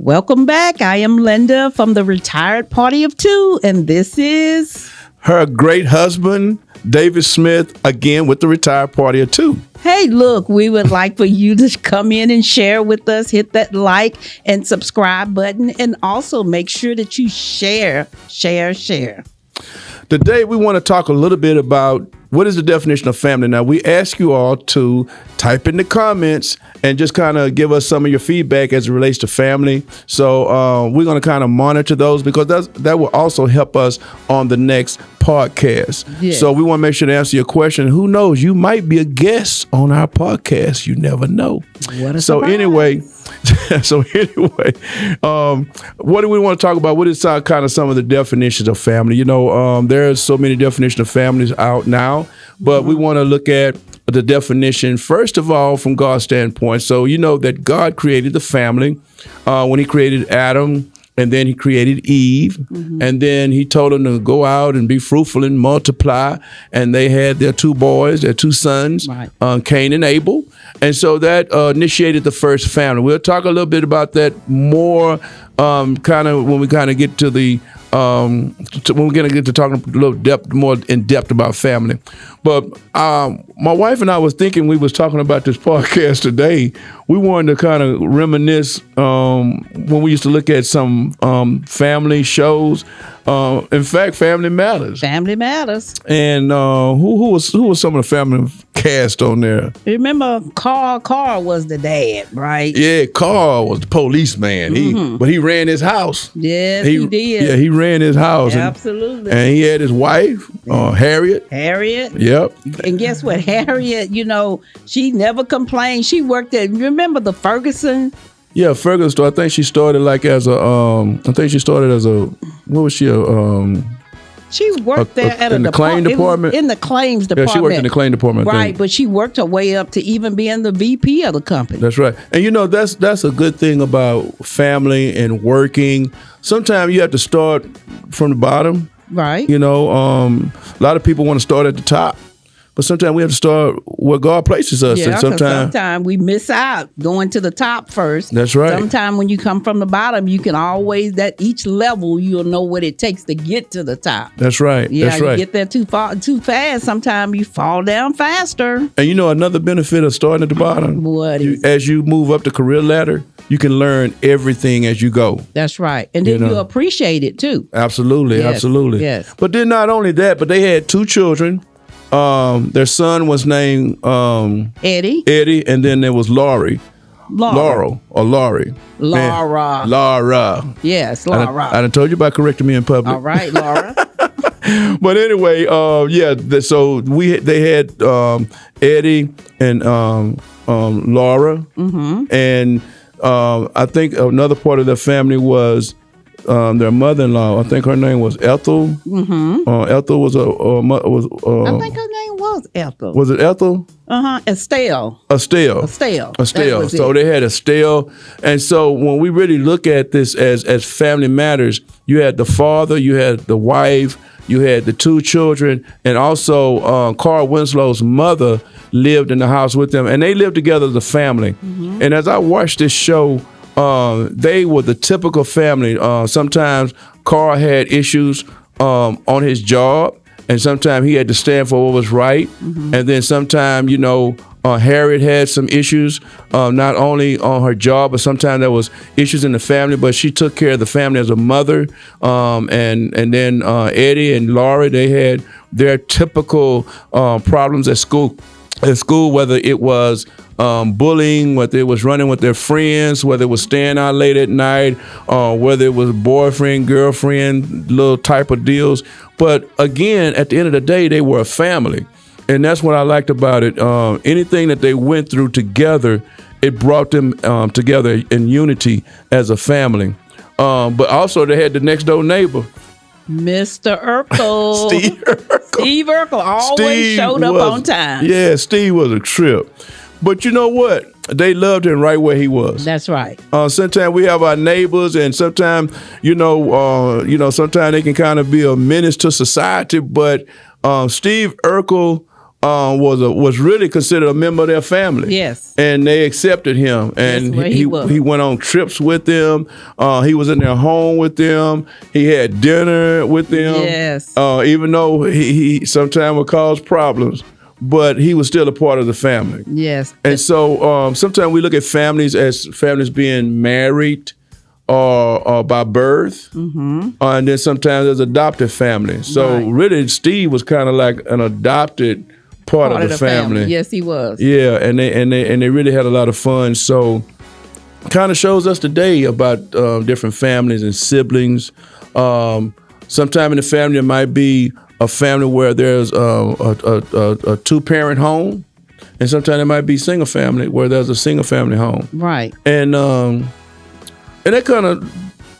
Welcome back. I am Linda from the Retired Party of Two, and this is her great husband, David Smith, again with the Retired Party of Two. Hey, look, we would like for you to come in and share with us. Hit that like and subscribe button, and also make sure that you share. Today, we want to talk a little bit about what is the definition of family. Now, we ask you all to type in the comments and just kind of give us some of your feedback as it relates to family. So we're going to kind of monitor those because that will also help us on the next podcast. Yes. So we want to make sure to answer your question. Who knows? You might be a guest on our podcast. You never know. What a surprise. Anyway, what do we want to talk about? What is kind of some of the definitions of family? You know, there's so many definitions of families out now, but we want to look at the definition, first of all, from God's standpoint. So you know that God created the family when he created Adam, and then he created Eve, and then he told them to go out and be fruitful and multiply. And they had their two boys, their two sons, right. Cain and Abel. And so that initiated the first family. We'll talk a little bit about that more kind of when we kind of get to the when we're going to get to talking a little more in depth about family. But my wife and I was thinking, we was talking about this podcast today. We wanted to kind of reminisce when we used to look at some family shows. In fact, Family Matters. Family Matters. And who was some of the family cast on there? Remember, Carl was the dad, right? Yeah, Carl was the policeman. But he ran his house. Yes, he did. Yeah, he ran his house. Absolutely. And he had his wife, Harriet. Yep. And guess what? Harriet, you know, she never complained. She worked at, remember the Ferguson? Yeah, Ferguson store. I think she started what was she? She worked there in the claim department. In the claims department. Yeah, she worked in the claim department. Right, but she worked her way up to even being the VP of the company. That's right. And you know, that's a good thing about family and working. Sometimes you have to start from the bottom. Right. You know, a lot of people want to start at the top. But sometimes we have to start where God places us. Yeah, and sometimes we miss out going to the top first. That's right. Sometimes when you come from the bottom, you can always, each level, you'll know what it takes to get to the top. That's right. Yeah, That's right. You get there too fast, sometimes you fall down faster. And you know another benefit of starting at the bottom? What is? As you move up the career ladder, you can learn everything as you go. That's right. And then you appreciate it too. Absolutely. Yes, absolutely. Yes. But then not only that, but they had two children. Their son was named Eddie, and then there was Laura. Laura. Yes, Laura. I done told you about correcting me in public. All right, Laura. But anyway, so they had Eddie and Laura, and I think another part of their family was their mother-in-law. I think her name was Ethel. Ethel was I think her name was Ethel. Was it Ethel? Estelle. So they had Estelle. And so when we really look at this as family matters, you had the father, you had the wife, you had the two children, and also Carl Winslow's mother lived in the house with them, and they lived together as a family. And as I watched this show, they were the typical family. Sometimes Carl had issues on his job, and sometimes he had to stand for what was right. And then sometimes, you know, Harriet had some issues, not only on her job, but sometimes there was issues in the family, but she took care of the family as a mother. And then Eddie and Laura, they had their typical problems at school, whether it was bullying, whether it was running with their friends, whether it was staying out late at night, whether it was boyfriend, girlfriend, little type of deals. But again, at the end of the day, they were a family. And that's what I liked about it. Anything that they went through together, it brought them together in unity as a family. But also they had the next door neighbor. Mr. Urkel. Steve Urkel always showed up on time. Yeah, Steve was a trip. But you know what? They loved him right where he was. That's right. Sometimes we have our neighbors, and sometimes, sometimes they can kind of be a menace to society. But Steve Urkel was really considered a member of their family. Yes. And they accepted him. And he went on trips with them. He was in their home with them. He had dinner with them. Yes. Even though he sometimes would cause problems, but he was still a part of the family. Yes. And so sometimes we look at families as families being married or by birth, and then sometimes there's adopted families. So really, Steve was kind of like an adopted part of the family. Yes, he was. Yeah, and they really had a lot of fun. So kind of shows us today about different families and siblings. Sometime in the family, it might be a family where there's a two-parent home, and sometimes it might be single family where there's a single family home. Right. And that kind of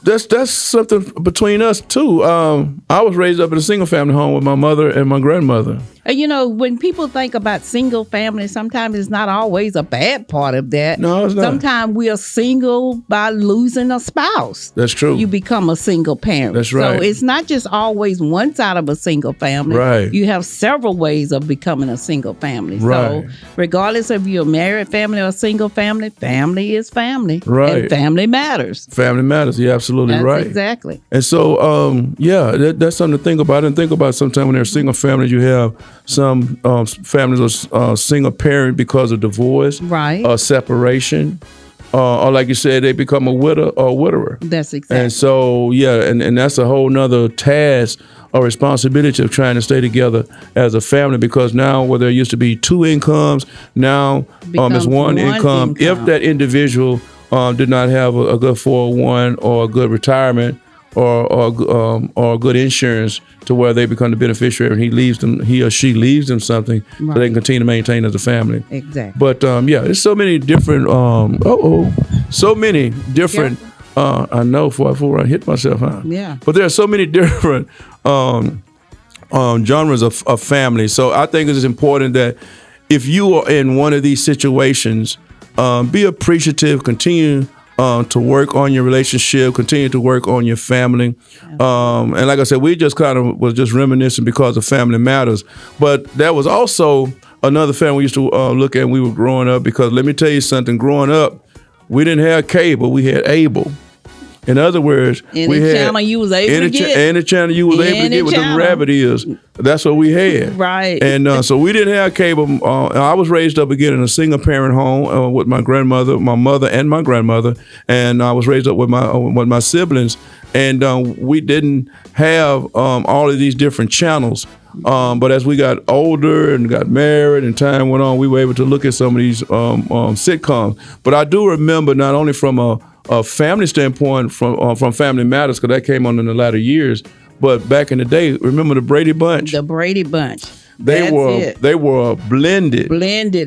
that's something between us too. I was raised up in a single family home with my mother and my grandmother. You know, when people think about single family, sometimes it's not always a bad part of that. No, it's not. Sometimes we are single by losing a spouse. That's true. You become a single parent. That's right. So it's not just always one side of a single family. Right. You have several ways of becoming a single family. Right. So regardless if you're a married family or a single family, family is family. Right. And family matters. Family matters. You're absolutely That's right. Exactly. And so, that's something to think about. And think about sometimes when there's single families, you have some families are single parent because of divorce, right, or separation, or like you said, they become a widow or a widower. That's exactly. And so, and that's a whole nother task or responsibility of trying to stay together as a family, because now where there used to be two incomes, now it's one income. If that individual did not have a good 401 or a good retirement or good insurance to where they become the beneficiary, and he or she leaves them something, so they can continue to maintain as a family. Exactly. But there's so many different I know before I hit myself, huh? Yeah. But there are so many different genres of family. So I think it's important that if you are in one of these situations, be appreciative, continue to work on your relationship, continue to work on your family. And like I said, we just kind of was just reminiscing because of Family Matters. But there was also another family we used to look at when we were growing up, because let me tell you something, growing up, we didn't have cable, we had Able. In other words, any channel you was able to get. Any channel you was able to get with them rabbit ears. That's what we had. Right. And so we didn't have cable. I was raised up again in a single parent home with my grandmother, my mother, and my grandmother. And I was raised up with my siblings. And we didn't have all of these different channels. But as we got older and got married and time went on, we were able to look at some of these sitcoms. But I do remember, not only from a family standpoint, from Family Matters, because that came on in the latter years, but back in the day, remember the Brady Bunch? The Brady Bunch. They were a blended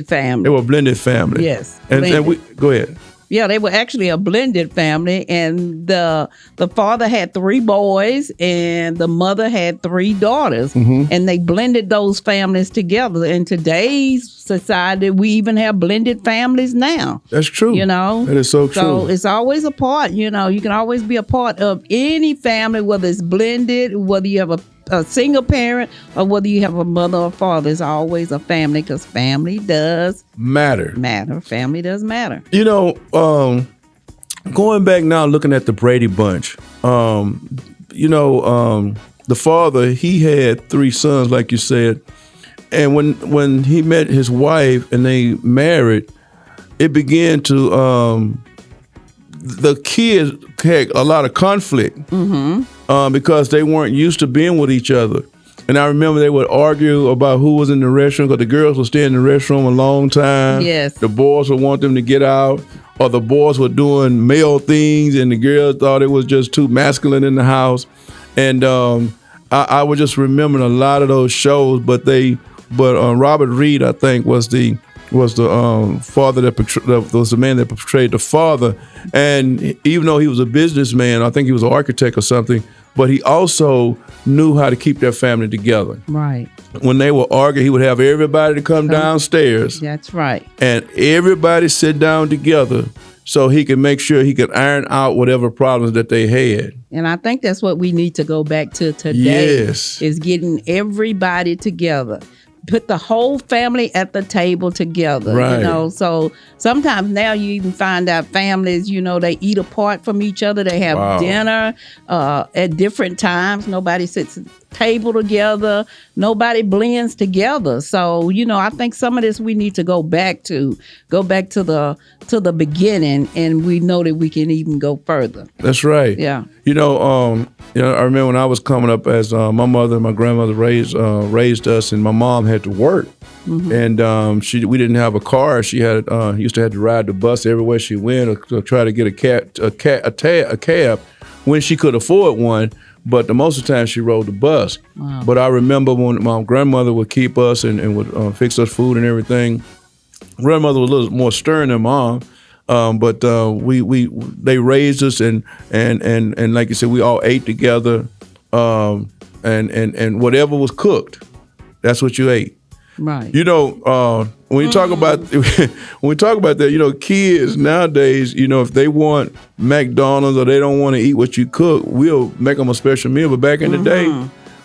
family. They were a blended family. Yes. And we go ahead. Yeah, they were actually a blended family, and the father had 3 boys and the mother had 3 daughters, and they blended those families together. In today's society, we even have blended families now. That's true. You know? That is so true. So it's always a part, you can always be a part of any family, whether it's blended, whether you have a single parent, or whether you have a mother or father. It's always a family, because family does matter. Family does matter. Going back now, looking at the Brady Bunch, the father, he had 3 sons, like you said, and when he met his wife and they married, it began to the kids had a lot of conflict. Because they weren't used to being with each other. And I remember they would argue about who was in the restroom, because the girls would stay in the restroom a long time. Yes. The boys would want them to get out, or the boys were doing male things and the girls thought it was just too masculine in the house. And I would just remember a lot of those shows, but Robert Reed, I think, was the father that was the man that portrayed the father. And even though he was a businessman, I think he was an architect or something, but he also knew how to keep their family together. Right. When they would argue, he would have everybody to come downstairs. That's right. And everybody sit down together so he could make sure he could iron out whatever problems that they had. And I think that's what we need to go back to today. Yes. Is getting everybody together. put the whole family at the table together. Right. You know, so sometimes now you even find out families, you know, they eat apart from each other. They have dinner at different times. Nobody sits at the table together. Nobody blends together. So, you know, I think some of this we need to go back to the beginning, and we know that we can even go further. That's right. Yeah. You know, I remember when I was coming up, as my mother and my grandmother raised us, and my mom had to work, and we didn't have a car. She had used to have to ride the bus everywhere she went, or try to get a cab when she could afford one. But the most of the time she rode the bus. Wow. But I remember when my grandmother would keep us and would fix us food and everything. Grandmother was a little more stern than mom. But they raised us, and like you said, we all ate together, and whatever was cooked, that's what you ate. Right. You know, when you talk about that, you know, kids nowadays, you know, if they want McDonald's or they don't want to eat what you cook, we'll make them a special meal. But back in the day,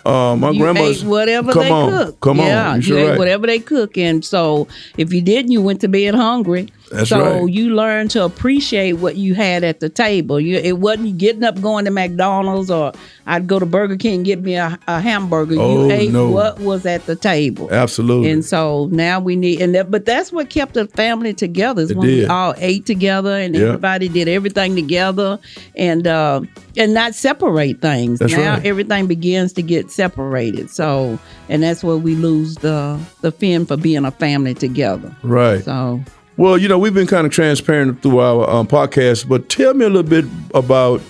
my grandma's whatever they cook. Come on, you ate right. whatever they cook, and so if you didn't, you went to bed hungry. That's so right. you learned to appreciate what you had at the table. It wasn't getting up going to McDonald's, or I'd go to Burger King and get me a hamburger. You ate what was at the table. Absolutely. And so now we need, but that's what kept the family together. Is when we all ate together, and everybody did everything together, and not separate things. That's now right. everything begins to get separated. So, and that's where we lose the fin for being a family together. Right. So. Well, you know, we've been kind of transparent through our podcast, but tell me a little bit about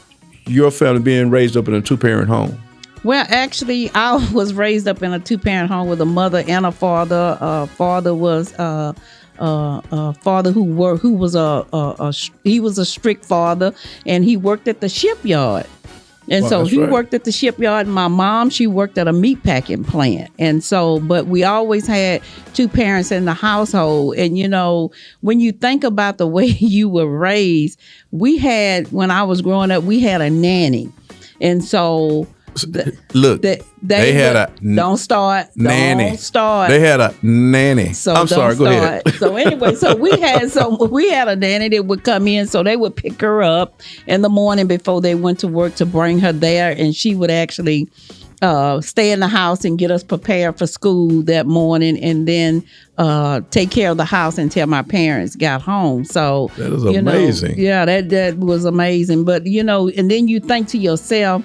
your family being raised up in a two-parent home. Well, actually, I was raised up in a two-parent home with a mother and a father. Father was father who was a strict father, and he worked at the shipyard. And so he worked at the shipyard. My mom, she worked at a meat packing plant. And so, but we always had two parents in the household. And, you know, when you think about the way you were raised, when I was growing up, we had a nanny. And so... they had a nanny. Don't start. They had a nanny. So I'm sorry. Go ahead. So anyway, we had a nanny that would come in. So they would pick her up in the morning before they went to work to bring her there, and she would actually stay in the house and get us prepared for school that morning, and then take care of the house until my parents got home. So that is amazing. That was amazing. But you know, and then you think to yourself,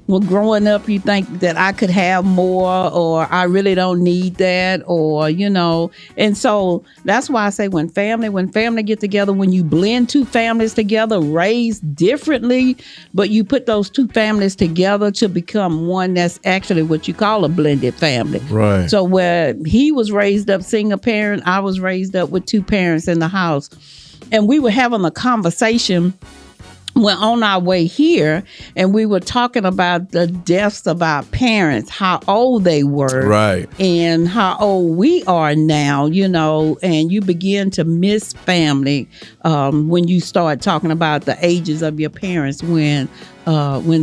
well, growing up, you think that I could have more, or I really don't need that, or, you know. And so that's why I say when family get together, when you blend two families together, raised differently, but you put those two families together to become one that's actually what you call a blended family. Right. So where he was raised up single parent, I was raised up with two parents in the house. And we were having a conversation. We're on our way here, and we were talking about the deaths of our parents, how old they were, right, and how old we are now, you know, and you begin to miss family when you start talking about the ages of your parents when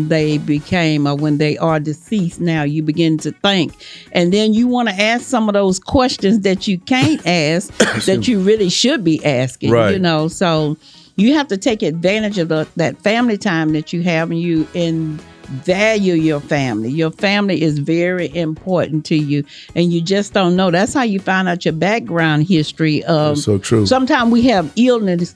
they became, or when they are deceased. Now you begin to think, and then you want to ask some of those questions that you can't ask that you really should be asking, right. You know, so you have to take advantage of that family time that you have, and value your family. Your family is very important to you, and you just don't know. That's how you find out your background history. That's so true. Sometimes we have illness,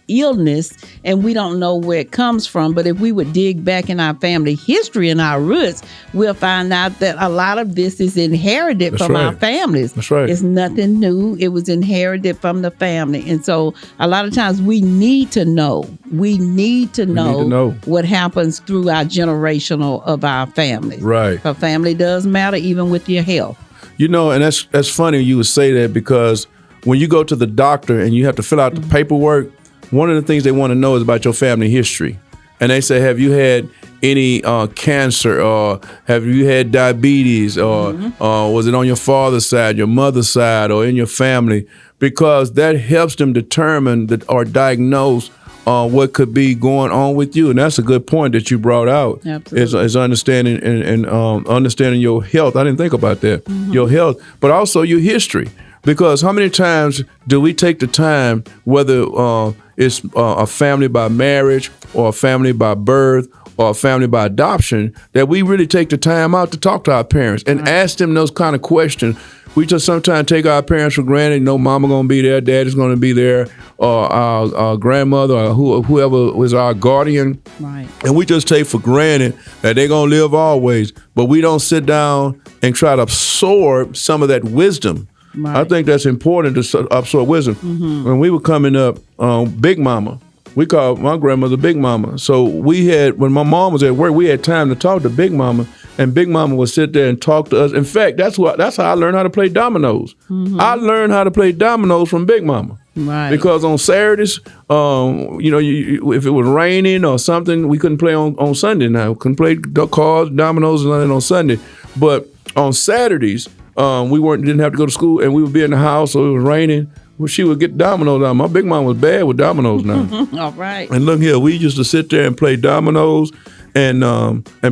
and we don't know where it comes from. But if we would dig back in our family history and our roots, we'll find out that a lot of this is inherited from our families. That's right. It's nothing new. It was inherited from the family. And so a lot of times we need to know. We need to know what happens through our generational of our families. Right. A family does matter, even with your health. You know, and that's funny you would say that, because when you go to the doctor and you have to fill out the paperwork, one of the things they want to know is about your family history. And they say, have you had any cancer, or have you had diabetes, or was it on your father's side, your mother's side, or in your family? Because that helps them determine or diagnose what could be going on with you. And that's a good point that you brought out. Absolutely. Is understanding and understanding your health. I didn't think about that. Your health, but also your history. Because how many times do we take the time, whether it's a family by marriage or a family by birth or a family by adoption, that we really take the time out to talk to our parents and ask them those kind of questions. We just sometimes take our parents for granted. Mama gonna be there, daddy's gonna be there, or our grandmother, or whoever was our guardian. Right. And we just take for granted that they're gonna live always, but we don't sit down and try to absorb some of that wisdom. Right. I think that's important to absorb wisdom. When we were coming up, Big Mama, we called my grandmother Big Mama. So we had, when my mom was at work, we had time to talk to Big Mama, and Big Mama would sit there and talk to us. In fact, that's how I learned how to play dominoes. I learned how to play dominoes from Big Mama. Right. Because on Saturdays, if it was raining or something, we couldn't play on Sunday now. Couldn't play cards, dominoes, and nothing on Sunday. But on Saturdays, we didn't have to go to school, and we would be in the house, so it was raining. Well, she would get dominoes out. My big mom was bad with dominoes now. All right. And look here, we used to sit there and play dominoes and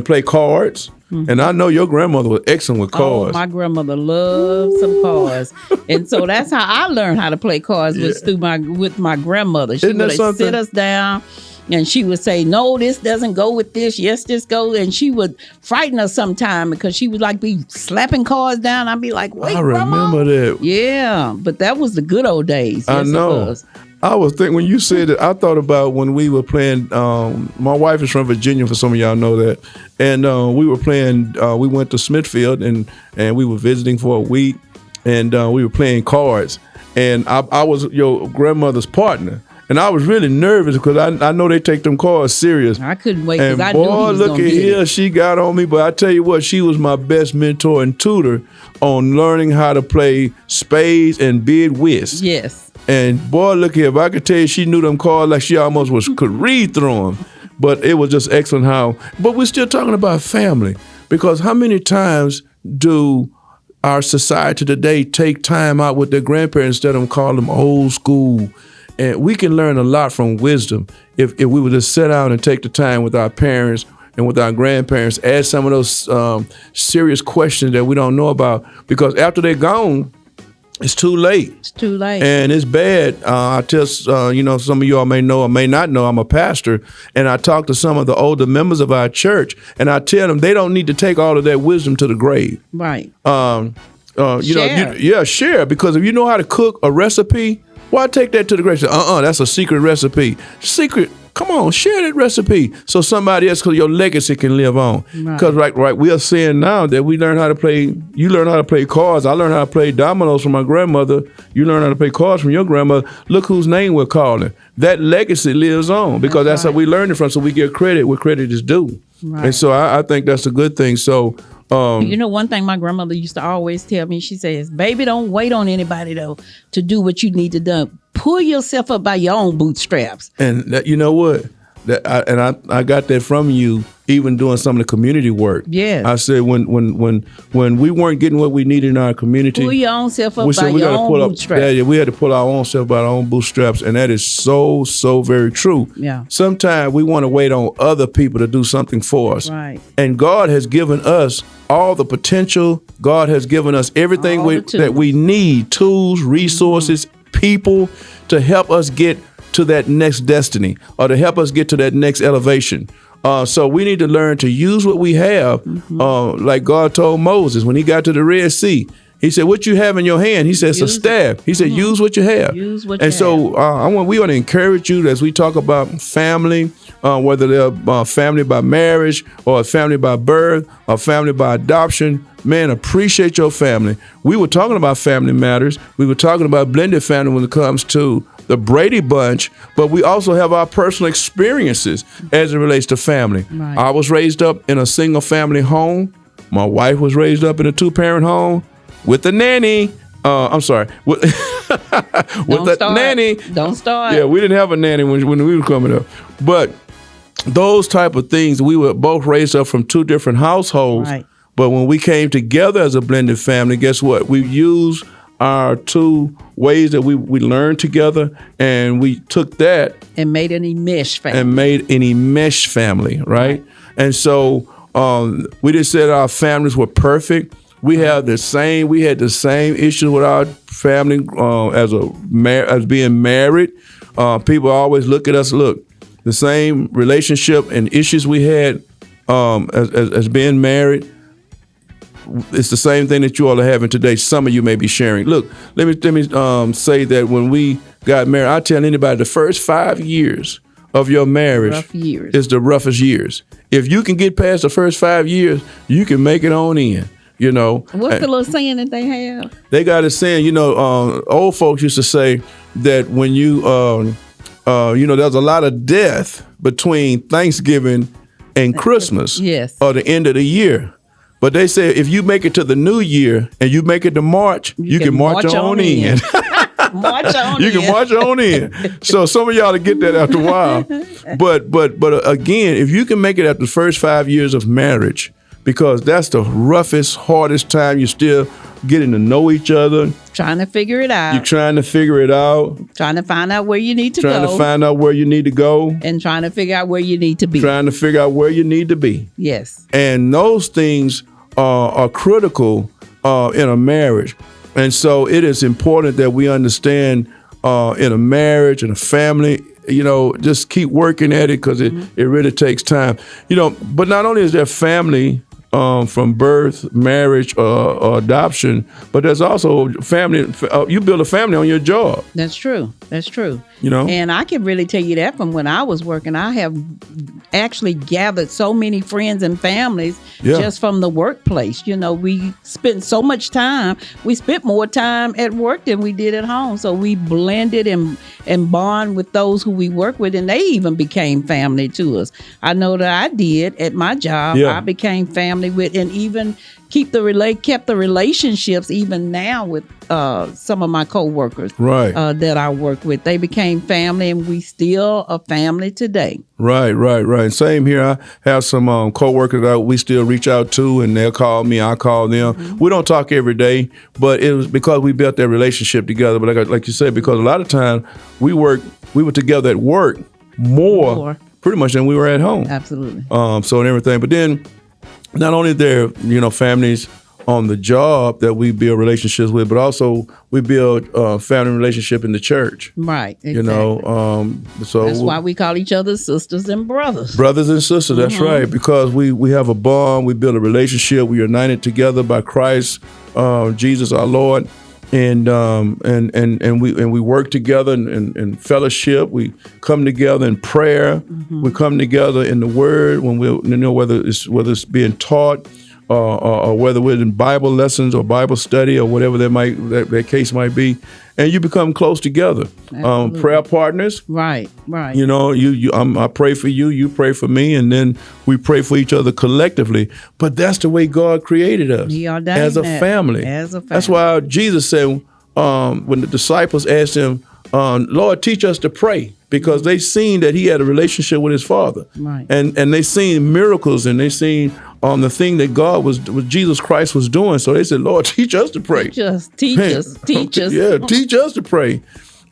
play cards. And I know your grandmother was excellent with cards. Oh, my grandmother loved some cards. And so that's how I learned how to play cards with my grandmother. She would sit us down and she would say, no, this doesn't go with this. Yes, this goes. And she would frighten us sometime because she would be slapping cards down. I'd be like, wait, I remember that. Yeah, but that was the good old days. Yes, I know. I was thinking, when you said it, I thought about when we were playing. My wife is from Virginia, for some of y'all know that. And we were playing, we went to Smithfield and we were visiting for a week, and we were playing cards. And I was your grandmother's partner. And I was really nervous because I know they take them cards serious. I couldn't wait because I knew he was look at here, she got on me. But I tell you what, she was my best mentor and tutor on learning how to play spades and bid whist. Yes. And boy, look here, if I could tell you, she knew them cards like she almost could read through them. But it was just excellent but we're still talking about family, because how many times do our society today take time out with their grandparents instead of calling them old school? And we can learn a lot from wisdom if we were to sit down and take the time with our parents and with our grandparents, ask some of those serious questions that we don't know about. Because after they're gone, it's too late. It's too late. And it's bad. I tell, some of y'all may know or may not know, I'm a pastor, and I talk to some of the older members of our church, and I tell them they don't need to take all of that wisdom to the grave. Right. Share. Share. Because if you know how to cook a recipe, why take that to the grave? That's a secret recipe. Secret. Come on, share that recipe so somebody else, because your legacy can live on. Because right, we are seeing now that we learn how to play. You learn how to play cards. I learned how to play dominoes from my grandmother. You learn how to play cards from your grandmother. Look whose name we're calling. That legacy lives on because that's how we learned it from. So we get credit where credit is due. Right. And so I think that's a good thing. So. One thing my grandmother used to always tell me, she says, baby, don't wait on anybody, though, to do what you need to do. Pull yourself up by your own bootstraps. And you know what? I got that from you, even doing some of the community work. Yeah. I said when we weren't getting what we needed in our community, pull your own self up by your own bootstraps. We had to pull our own self by our own bootstraps, and that is so very true. Yeah. Sometimes we want to wait on other people to do something for us. Right. And God has given us all the potential. God has given us everything that we need: tools, resources, people to help us get to that next destiny or to help us get to that next elevation. So we need to learn to use what we have, like God told Moses when he got to the Red Sea. He said, what you have in your hand? He said, it's a staff. He said, use what you have. Use what you have. So we want to encourage you as we talk about family, whether they're family by marriage or a family by birth or family by adoption. Man, appreciate your family. We were talking about family matters. We were talking about blended family when it comes to the Brady Bunch, but we also have our personal experiences as it relates to family. Right. I was raised up in a single family home. My wife was raised up in a 2-parent home with a nanny. With a nanny. Don't start. Yeah, we didn't have a nanny when we were coming up. But those type of things, we were both raised up from 2 different households. Right. But when we came together as a blended family, guess what? We used our 2 ways that we learned together, and we took that And made an enmeshed family. Right? And so we just said our families were perfect. We had the same issues with our family as being married. People always look at us, the same relationship and issues we had as being married. It's the same thing that you all are having today. Some of you may be sharing. Look, let me say that when we got married, I tell anybody the first 5 years of your marriage is the roughest years. If you can get past the first 5 years, you can make it on in. What's the little saying that they have? They got a saying, old folks used to say that when you, there's a lot of death between Thanksgiving and Christmas, or the end of the year. But they say if you make it to the new year and you make it to March, you can march on in. March on you can march on in. So some of y'all to get that after a while. But again, if you can make it after the first 5 years of marriage, because that's the roughest, hardest time. You're still getting to know each other. Trying to figure it out. You're trying to figure it out. Trying to find out where you need to go. Trying to find out where you need to go. And trying to figure out where you need to be. Trying to figure out where you need to be. Yes. And those things are critical in a marriage. And so it is important that we understand in a marriage, in a family, just keep working at it because it really takes time. But not only is there family from birth, marriage, or adoption, but there's also family. You build a family on your job. That's true. And I can really tell you that from when I was working, I have actually gathered so many friends and families just from the workplace. We spent so much time. We spent more time at work than we did at home. So we blended and bond with those who we work with, and they even became family to us. I know that I did at my job. I became family with, and even kept the relationships even now with some of my coworkers that I work with. They became family, and we still a family today. Right. Same here. I have some coworkers that we still reach out to, and they'll call me. I call them. Mm-hmm. We don't talk every day, but it was because we built that relationship together. But like you said, because a lot of times we were together at work more pretty much than we were at home. Absolutely. So and everything, but then. Not only there, families on the job that we build relationships with, but also we build family relationship in the church. Right. Exactly. So that's why we call each other sisters and brothers. Brothers and sisters. Mm-hmm. That's right. Because we have a bond. We build a relationship. We are united together by Christ, Jesus our Lord. And we work together in fellowship. We come together in prayer. Mm-hmm. We come together in the Word when whether it's being taught or whether we're in Bible lessons or Bible study or whatever that case might be. And you become close together. Prayer partners. Right. I pray for you, you pray for me, and then we pray for each other collectively. But that's the way God created us. As a family. That's why Jesus said when the disciples asked him, Lord, teach us to pray, because they seen that he had a relationship with his Father. Right. And they seen miracles, and they seen the thing that Jesus Christ was doing. So they said, Lord, teach us to pray. Teach us. Yeah, teach us to pray.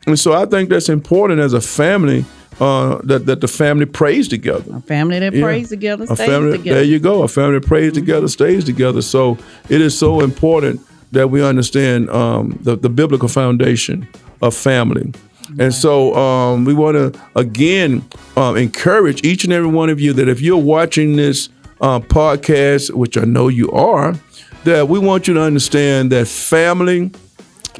And so I think that's important as a family, that the family prays together. A family that prays together stays together. There you go. A family that prays together stays together. So it is so important that we understand the biblical foundation of family. Right. And so we want to, again, encourage each and every one of you that if you're watching this podcast, which I know you are, that we want you to understand that family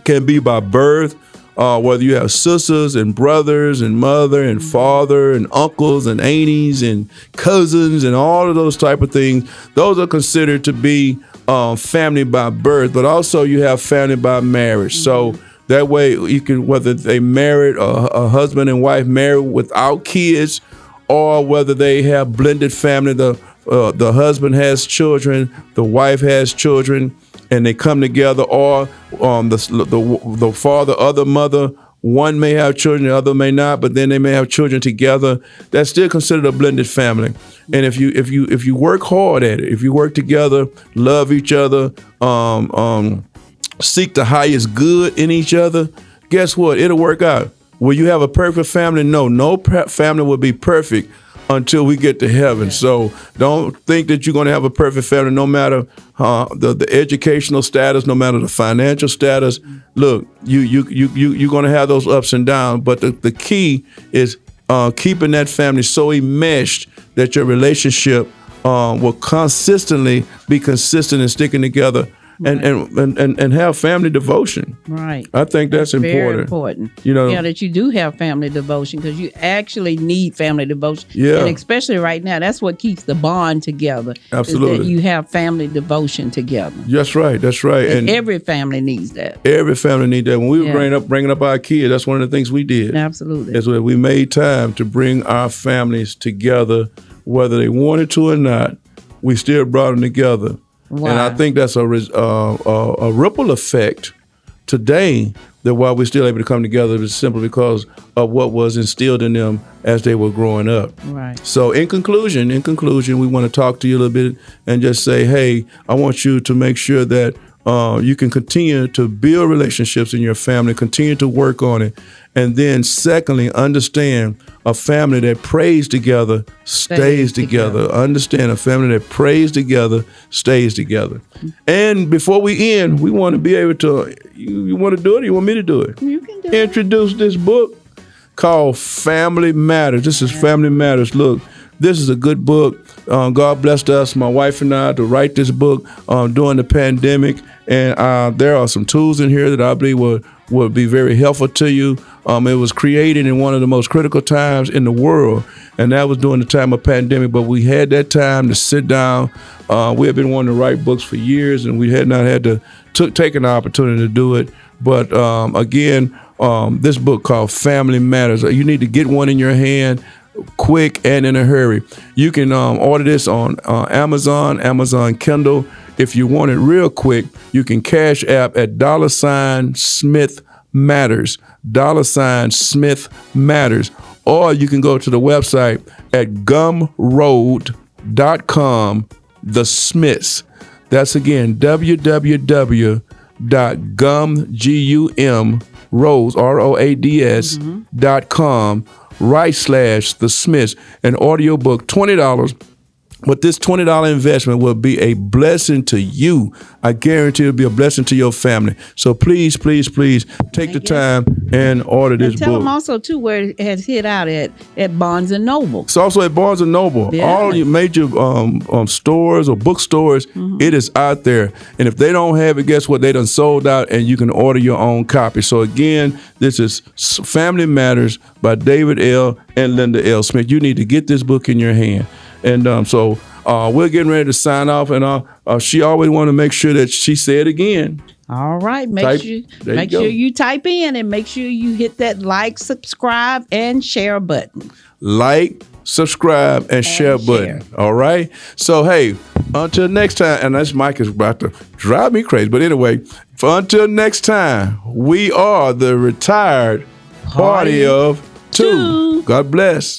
can be by birth, whether you have sisters and brothers and mother and father and uncles and aunties and cousins and all of those type of things. Those are considered to be family by birth, but also you have family by marriage. Mm-hmm. So that way you can, whether they married or a husband and wife married without kids, or whether they have blended family, the husband has children, the wife has children, and they come together, or the father or the mother, one may have children, the other may not, but then they may have children together. That's still considered a blended family. And if you work hard at it, if you work together, love each other, seek the highest good in each other, guess what? It'll work out. Will you have a perfect family? No, family will be perfect until we get to heaven. So don't think that you're going to have a perfect family, no matter the educational status, no matter the financial status. Look, you're going to have those ups and downs, but the key is keeping that family so enmeshed that your relationship will consistently be consistent and sticking together. Right. And have family devotion. Right. I think that's important. Very important. Yeah, that you do have family devotion, because you actually need family devotion. Yeah. And especially right now, that's what keeps the bond together. Absolutely. Is that you have family devotion together. That's right. That's right. And every family needs that. Every family needs that. When we were bringing up our kids, that's one of the things we did. Absolutely. Is that we made time to bring our families together, whether they wanted to or not. We still brought them together. Wow. And I think that's a ripple effect today, that why we're still able to come together is simply because of what was instilled in them as they were growing up. Right. So in conclusion, we want to talk to you a little bit and just say, hey, I want you to make sure that you can continue to build relationships in your family, continue to work on it. And then secondly, understand a family that prays together stays together. Understand a family that prays together stays together. And before we end, we want to be able to, you want to do it or you want me to do it? You can do Introduce this book called Family Matters. This is Family Matters. Look, this is a good book. God blessed us, my wife and I, to write this book during the pandemic. And there are some tools in here that I believe will be very helpful to you. It was created in one of the most critical times in the world, and that was during the time of pandemic. But we had that time to sit down. We had been wanting to write books for years, and we had not had to take an opportunity to do it. But again, this book called Family Matters, you need to get one in your hand quick and in a hurry. You can order this on Amazon Kindle. If you want it real quick, you can Cash App at $Smith Matters, $Smith Matters, or you can go to the website at gumroad.com, The Smiths. That's again www.gumroads.com /The Smiths. An audiobook, $20. But this $20 investment will be a blessing to you. I guarantee it'll be a blessing to your family. So please, please, please take the time and order this book. Tell them also, too, where it has hit out at Barnes & Noble. It's also at Barnes & Noble. Yeah. All your major stores or bookstores, it is out there. And if they don't have it, guess what? They done sold out, and you can order your own copy. So again, this is Family Matters by David L. and Linda L. Smith. You need to get this book in your hand. And so we're getting ready to sign off, and she always want to make sure that she say it again. All right. Make sure you type in, and make sure you hit that like, subscribe, and share button. Like, subscribe, and share button. All right. So, hey, until next time, and this mic is about to drive me crazy. But anyway, until next time, we are the Retired Party of Two. God bless.